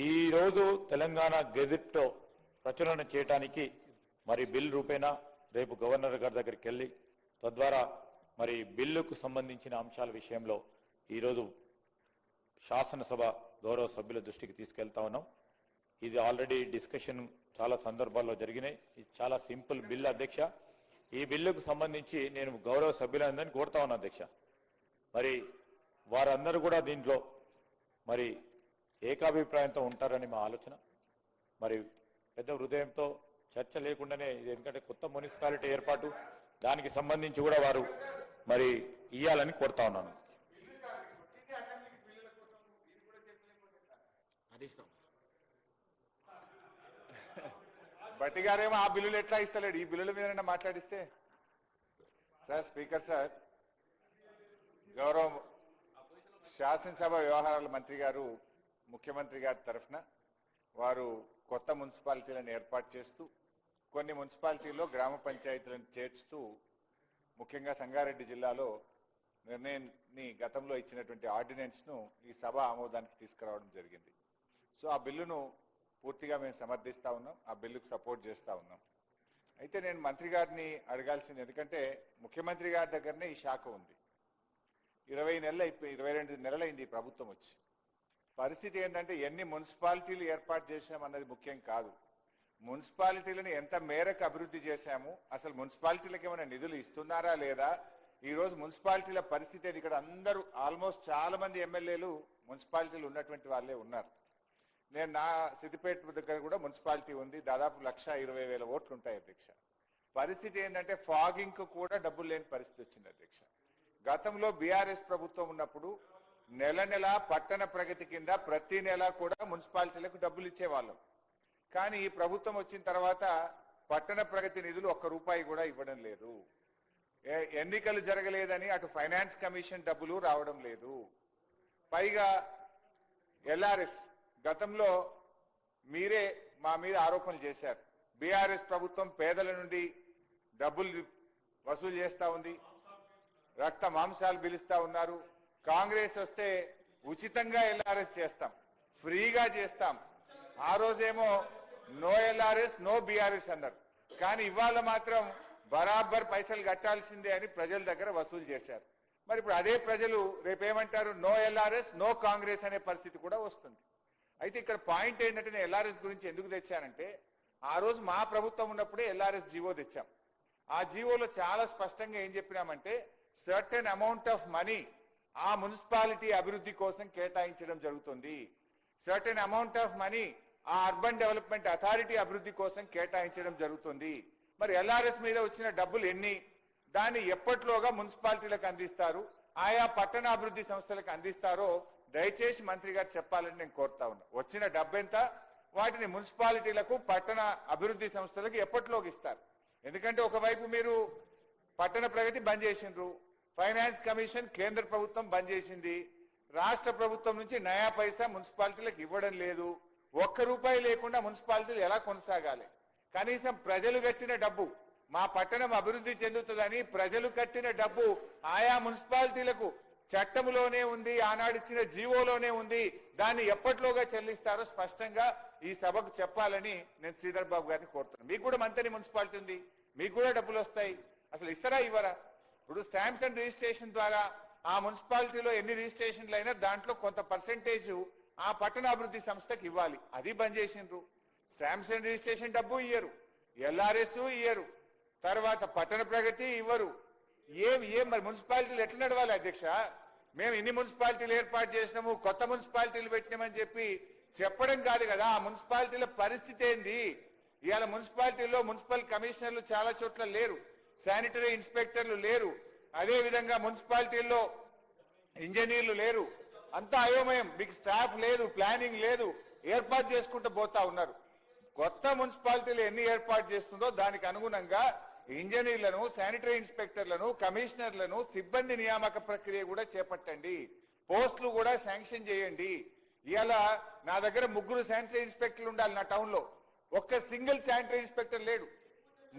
ఈ రోజు తెలంగాణ గెజిట్ ప్రచురణ చేయడానికి మరి బిల్ రూపేణా రేపు గవర్నర్ గారి దగ్గరికి వెళ్ళి తద్వారా మరి బిల్లుకు సంబంధించిన అంశాల విషయంలో ఈ రోజు శాసనసభ గౌరవ సభ్యుల దృష్టికి తీసుకెళ్తా ఉన్నాం. ఇది ఆల్రెడీ డిస్కషన్ చాలా సందర్భాల్లో జరిగినాయి. ఇది చాలా సింపుల్ బిల్ అధ్యక్ష. ఈ బిల్లుకు సంబంధించి నేను గౌరవ సభ్యులందరినీ కోరుతా ఉన్నా అధ్యక్ష. మరి వారందరూ కూడా దీంట్లో మరి ఏకాభిప్రాయంతో ఉంటారని మా ఆలోచన. మరి పెద్ద హృదయంతో చర్చ లేకుండానే ఇది ఎందుకంటే కొత్త మున్సిపాలిటీ ఏర్పాటు దానికి సంబంధించి కూడా వారు మరి ఇయ్యాలని కోరుతా ఉన్నాను. బట్టి గారేమో ఆ బిల్లులు ఎట్లా ఇస్తలేడు, ఈ బిల్లుల మీద మాట్లాడిస్తే. సార్ స్పీకర్ సార్, గౌరవ శాసనసభ వ్యవహారాల మంత్రి గారు ముఖ్యమంత్రి గారి తరఫున వారు కొత్త మున్సిపాలిటీలను ఏర్పాటు చేస్తూ కొన్ని మున్సిపాలిటీల్లో గ్రామ పంచాయతీలను చేర్చుతూ ముఖ్యంగా సంగారెడ్డి జిల్లాలో నిర్ణయాన్ని గతంలో ఇచ్చినటువంటి ఆర్డినెన్స్ ను ఈ సభ ఆమోదానికి తీసుకురావడం జరిగింది. సో ఆ బిల్లును పూర్తిగా మేము సమర్థిస్తా ఉన్నాం, ఆ బిల్లుకు సపోర్ట్ చేస్తా ఉన్నాం. అయితే నేను మంత్రి గారిని అడగాల్సింది, ఎందుకంటే ముఖ్యమంత్రి గారి దగ్గరనే ఈ శాఖ ఉంది. 22 నెలలైంది ప్రభుత్వం వచ్చి. పరిస్థితి ఏంటంటే ఎన్ని మున్సిపాలిటీలు ఏర్పాటు చేశామన్నది ముఖ్యం కాదు, మున్సిపాలిటీలను ఎంత మేరకు అభివృద్ధి చేశాము, అసలు మున్సిపాలిటీలకు ఏమైనా నిధులు ఇస్తున్నారా లేదా. ఈ రోజు మున్సిపాలిటీల పరిస్థితి ఇక్కడ అందరూ ఆల్మోస్ట్ చాలా మంది ఎమ్మెల్యేలు మున్సిపాలిటీలు ఉన్నటువంటి వాళ్ళే ఉన్నారు. నేను నా సిద్దిపేట దగ్గర కూడా మున్సిపాలిటీ ఉంది, దాదాపు 1,20,000 ఓట్లు ఉంటాయి అధ్యక్ష. పరిస్థితి ఏంటంటే ఫాగింగ్ కు కూడా డబ్బులు లేని పరిస్థితి వచ్చింది అధ్యక్ష. గతంలో బీఆర్ఎస్ ప్రభుత్వం ఉన్నప్పుడు నెల నెల పట్టణ ప్రగతి కింద ప్రతి నెల కూడా మున్సిపాలిటీలకు డబ్బులు ఇచ్చేవాళ్ళం. కానీ ఈ ప్రభుత్వం వచ్చిన తర్వాత పట్టణ ప్రగతి నిధులు ₹1 కూడా ఇవ్వడం లేదు. ఎన్నికలు జరగలేదని అటు ఫైనాన్స్ కమిషన్ డబ్బులు రావడం లేదు. పైగా ఎల్ఆర్ఎస్ గతంలో మీరే మా మీద ఆరోపణలు చేశారు, బీఆర్ఎస్ ప్రభుత్వం పేదల నుండి డబ్బులు వసూలు చేస్తా ఉంది, రక్త మాంసాలు పిలుస్తా ఉన్నారు. కాంగ్రెస్ వస్తే ఉచితంగా ఎల్ఆర్ఎస్ చేస్తాం, ఫ్రీగా చేస్తాం. ఆ రోజేమో నో ఎల్ఆర్ఎస్ నో బీఆర్ఎస్ అన్నారు. కానీ ఇవాళ మాత్రం బరాబర్ పైసలు కట్టాల్సిందే అని ప్రజల దగ్గర వసూలు చేశారు. మరి ఇప్పుడు అదే ప్రజలు రేపేమంటారు, నో ఎల్ఆర్ఎస్ నో కాంగ్రెస్ అనే పరిస్థితి కూడా వస్తుంది. అయితే ఇక్కడ పాయింట్ ఏంటంటే నేను ఎల్ఆర్ఎస్ గురించి ఎందుకు తెచ్చానంటే, ఆ రోజు మా ప్రభుత్వం ఉన్నప్పుడే ఎల్ఆర్ఎస్ జీవో తెచ్చాం. ఆ జీవోలో చాలా స్పష్టంగా ఏం చెప్పినామంటే, సర్టెన్ అమౌంట్ ఆఫ్ మనీ ఆ మున్సిపాలిటీ అభివృద్ధి కోసం కేటాయించడం జరుగుతుంది, సర్టెన్ అమౌంట్ ఆఫ్ మనీ ఆ అర్బన్ డెవలప్మెంట్ అథారిటీ అభివృద్ధి కోసం కేటాయించడం జరుగుతుంది. మరి ఎల్ఆర్ఎస్ మీద వచ్చిన డబ్బులు ఎన్ని, దాన్ని ఎప్పట్లోగా మున్సిపాలిటీలకు అందిస్తారు, ఆయా పట్టణ అభివృద్ధి సంస్థలకు అందిస్తారో దయచేసి మంత్రి గారు చెప్పాలని నేను కోరుతా ఉన్నా. వచ్చిన డబ్బెంత, వాటిని మున్సిపాలిటీలకు పట్టణ అభివృద్ధి సంస్థలకు ఎప్పట్లోకి ఇస్తారు. ఎందుకంటే ఒకవైపు మీరు పట్టణ ప్రగతి బంద్ చేసిండ్రు, ఫైనాన్స్ కమిషన్ కేంద్ర ప్రభుత్వం బంద్ చేసింది, రాష్ట్ర ప్రభుత్వం నుంచి నయా పైసా మున్సిపాలిటీలకు ఇవ్వడం లేదు. ₹1 లేకుండా మున్సిపాలిటీలు ఎలా కొనసాగాలి. కనీసం ప్రజలు కట్టిన డబ్బు, మా పట్టణం అభివృద్ధి చెందుతుందని ప్రజలు కట్టిన డబ్బు ఆయా మున్సిపాలిటీలకు చట్టంలోనే ఉంది, ఆనాడిచ్చిన జీవోలోనే ఉంది, దాన్ని ఎప్పట్లోగా చెల్లిస్తారో స్పష్టంగా ఈ సభకు చెప్పాలని నేను శ్రీధర్ బాబు గారిని కోరుతున్నాను. మీకు కూడా మంత్రి మున్సిపాలిటీ ఉంది, మీకు కూడా డబ్బులు వస్తాయి, అసలు ఇస్తారా ఇవ్వరా. ఇప్పుడు స్టాంప్స్ అండ్ రిజిస్ట్రేషన్ ద్వారా ఆ మున్సిపాలిటీలో ఎన్ని రిజిస్ట్రేషన్లు అయినా దాంట్లో కొంత పర్సెంటేజ్ ఆ పట్టణ అభివృద్ధి సంస్థకి ఇవ్వాలి, అది బంద్ చేసిండ్రు. స్టాంప్స్ అండ్ రిజిస్ట్రేషన్ డబ్బు ఇయ్యరు, ఎల్ఆర్ఎస్ ఇయ్యరు, తర్వాత పట్టణ ప్రగతి ఇవ్వరు. ఏం మరి మున్సిపాలిటీలు ఎట్లా నడవాలి అధ్యక్ష. మేము ఇన్ని మున్సిపాలిటీలు ఏర్పాటు చేసినాము, కొత్త మున్సిపాలిటీలు పెట్టినామని చెప్పి చెప్పడం కాదు కదా, ఆ మున్సిపాలిటీల పరిస్థితి ఏంది. ఇవాళ మున్సిపాలిటీల్లో మున్సిపల్ కమిషనర్లు చాలా చోట్ల లేరు, శానిటరీ ఇన్స్పెక్టర్లు లేరు, అదే విధంగా మున్సిపాలిటీల్లో ఇంజనీర్లు లేరు, అంతా అయోమయం. మీకు స్టాఫ్ లేదు, ప్లానింగ్ లేదు, ఏర్పాటు చేసుకుంటూ పోతా ఉన్నారు. కొత్త మున్సిపాలిటీలు ఎన్ని ఏర్పాటు చేస్తుందో దానికి అనుగుణంగా ఇంజనీర్లను, శానిటరీ ఇన్స్పెక్టర్లను, కమిషనర్లను, సిబ్బంది నియామక ప్రక్రియ కూడా చేపట్టండి, పోస్టులు కూడా శాంక్షన్ చేయండి. ఇవాళ నా దగ్గర 3 శానిటరీ ఇన్స్పెక్టర్లు ఉండాలి నా టౌన్ లో, ఒక్క సింగిల్ శానిటరీ ఇన్స్పెక్టర్ లేడు,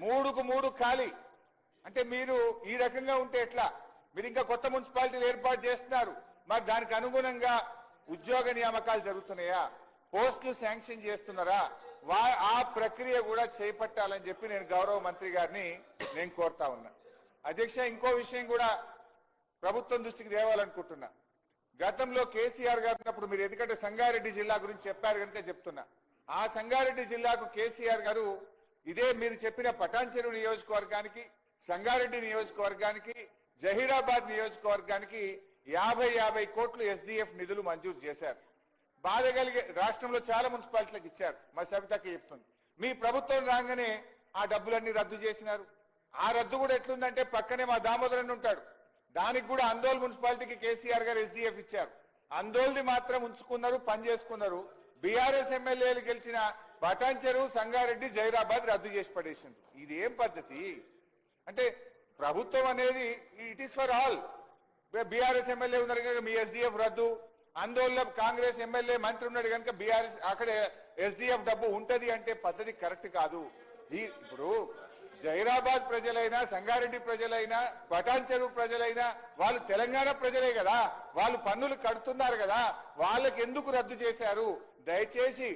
3కు 3 ఖాళీ. అంటే మీరు ఈ రకంగా ఉంటే ఎట్లా. మీరు ఇంకా కొత్త మున్సిపాలిటీలు ఏర్పాటు చేస్తున్నారు, మరి దానికి అనుగుణంగా ఉద్యోగ నియామకాలు జరుగుతున్నాయా, పోస్టులు శాంక్షన్ చేస్తున్నారా ఆ ప్రక్రియ కూడా చేపట్టాలని చెప్పి నేను గౌరవ మంత్రి గారిని నేను కోరుతా ఉన్నా. అధ్యక్ష, ఇంకో విషయం కూడా ప్రభుత్వం దృష్టికి తేవాలనుకుంటున్నా. గతంలో కేసీఆర్ గారు ఉన్నప్పుడు మీరు ఎందుకంటే సంగారెడ్డి జిల్లా గురించి చెప్పారు కనుక చెప్తున్నా. ఆ సంగారెడ్డి జిల్లాకు కేసీఆర్ గారు ఇదే మీరు చెప్పిన పటాన్ చెరువు నియోజకవర్గానికి, సంగారెడ్డి నియోజకవర్గానికి, జహీరాబాద్ నియోజకవర్గానికి 50 కోట్లు ఎస్డిఎఫ్ నిధులు మంజూరు చేశారు. బాధ కలిగే రాష్ట్రంలో చాలా మున్సిపాలిటీలకు ఇచ్చారు. మా సవితకి చెప్తుంది. మీ ప్రభుత్వం రాగానే ఆ డబ్బులన్నీ రద్దు చేసినారు. ఆ రద్దు కూడా ఎట్లుందంటే పక్కనే మా దామోదరన్ ఉంటాడు, దానికి కూడా అందోల్ మున్సిపాలిటీకి కేసీఆర్ గారు ఎస్డిఎఫ్ ఇచ్చారు. అందోల్ది మాత్రం ఉంచుకున్నారు, పని చేసుకున్నారు. బీఆర్ఎస్ ఎమ్మెల్యేలు గెలిచిన పటాన్ చెరువు, సంగారెడ్డి, జైరాబాద్ రద్దు చేసి పడేసింది. ఇది ఏం పద్ధతి? అంటే ప్రభుత్వం అనేది it is for all. BRS MLA ఉన్నారు కనుక మీ ఎస్డిఎఫ్ రద్దు, ఆందోళన కాంగ్రెస్ ఎమ్మెల్యే మంత్రి ఉన్నాడు కనుక బీఆర్ఎస్ అక్కడ ఎస్డిఎఫ్ డబ్బు ఉంటది అంటే పద్ధతి కరెక్ట్ కాదు. ఇప్పుడు జైరాబాద్ ప్రజలైనా, సంగారెడ్డి ప్రజలైనా, పటాన్ చెరువు ప్రజలైనా వాళ్ళు తెలంగాణ ప్రజలే కదా, వాళ్ళు పన్నులు కడుతున్నారు కదా, వాళ్ళకి ఎందుకు రద్దు చేశారు? దయచేసి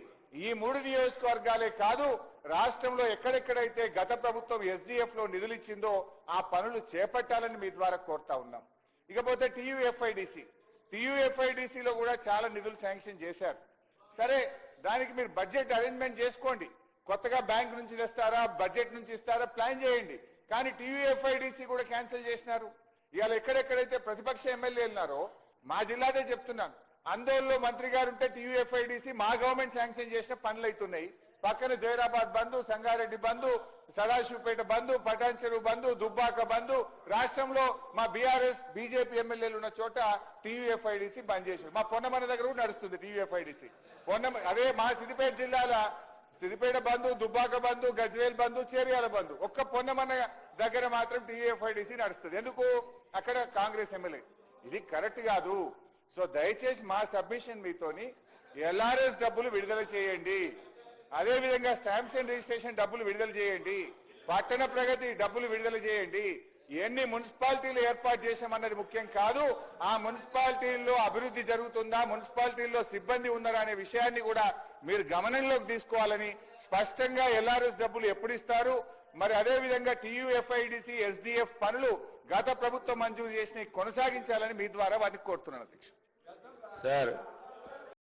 ఈ 3 నియోజకవర్గాలే కాదు, రాష్ట్రంలో ఎక్కడెక్కడైతే గత ప్రభుత్వం ఎస్డిఎఫ్ లో నిధులు ఇచ్చిందో ఆ పనులు చేపట్టాలని మీ ద్వారా కోరుతా ఉన్నాం. ఇకపోతే టీయూఎఫ్ఐడిసిలో కూడా చాలా నిధులు శాంక్షన్ చేశారు. సరే, దానికి మీరు బడ్జెట్ అరేంజ్మెంట్ చేసుకోండి. కొత్తగా బ్యాంక్ నుంచి తెస్తారా, బడ్జెట్ నుంచి ఇస్తారా, ప్లాన్ చేయండి. కానీ టీయూఎఫ్ఐడిసి కూడా క్యాన్సిల్ చేసినారు. ఇవాళ ఎక్కడెక్కడైతే ప్రతిపక్ష ఎమ్మెల్యేలు ఉన్నారో, మా జిల్లాదే చెప్తున్నాను, అందోల్లో మంత్రి గారు ఉంటే టీయూఎఫ్ఐడిసి మా గవర్నమెంట్ శాంక్షన్ చేసిన పనులు అవుతున్నాయి. పక్కన జైరాబాద్ బంధు, సంగారెడ్డి బంధు, సదాశివపేట బంధు, పటాన్ చెరువు బంధు, దుబ్బాక బంధు, రాష్ట్రంలో మా బీఆర్ఎస్ బీజేపీ ఎమ్మెల్యేలు ఉన్న చోట టీయూఎఫ్ఐడిసి బంద్ చేశారు. మా పొన్నమన్న దగ్గర కూడా నడుస్తుంది టీయూఎఫ్ఐడిసి. అదే మా సిద్దిపేట జిల్లాల సిద్దిపేట బంధు, దుబ్బాక బంధు, గజ్వేల్ బంధు, చేర్యాల బంధు, ఒక్క పొన్నమన్న దగ్గర మాత్రం టీయూఎఫ్ఐడిసి నడుస్తుంది. ఎందుకు? అక్కడ కాంగ్రెస్ ఎమ్మెల్యే. ఇది కరెక్ట్ కాదు. సో దయచేసి మా సబ్మిషన్ మీతోని ఎల్ఆర్ఎస్ డబ్బులు విడుదల చేయండి, అదేవిధంగా స్టాంప్స్ అండ్ రిజిస్ట్రేషన్ డబ్బులు విడుదల చేయండి, పట్టణ ప్రగతి డబ్బులు విడుదల చేయండి. ఎన్ని మున్సిపాలిటీలు ఏర్పాటు చేశామన్నది ముఖ్యం కాదు, ఆ మున్సిపాలిటీల్లో అభివృద్ధి జరుగుతుందా, మున్సిపాలిటీల్లో సిబ్బంది ఉన్నారా అనే విషయాన్ని కూడా మీరు గమనంలోకి తీసుకోవాలని, స్పష్టంగా ఎల్ఆర్ఎస్ డబ్బులు ఎప్పుడు ఇస్తారు, మరి అదేవిధంగా టీయూఎఫ్ఐడిసి, ఎస్డిఎఫ్ పనులు గత ప్రభుత్వం మంజూరు చేసిన కొనసాగించాలని మీ ద్వారా వారిని కోరుతున్నాను అధ్యక్ష. సార్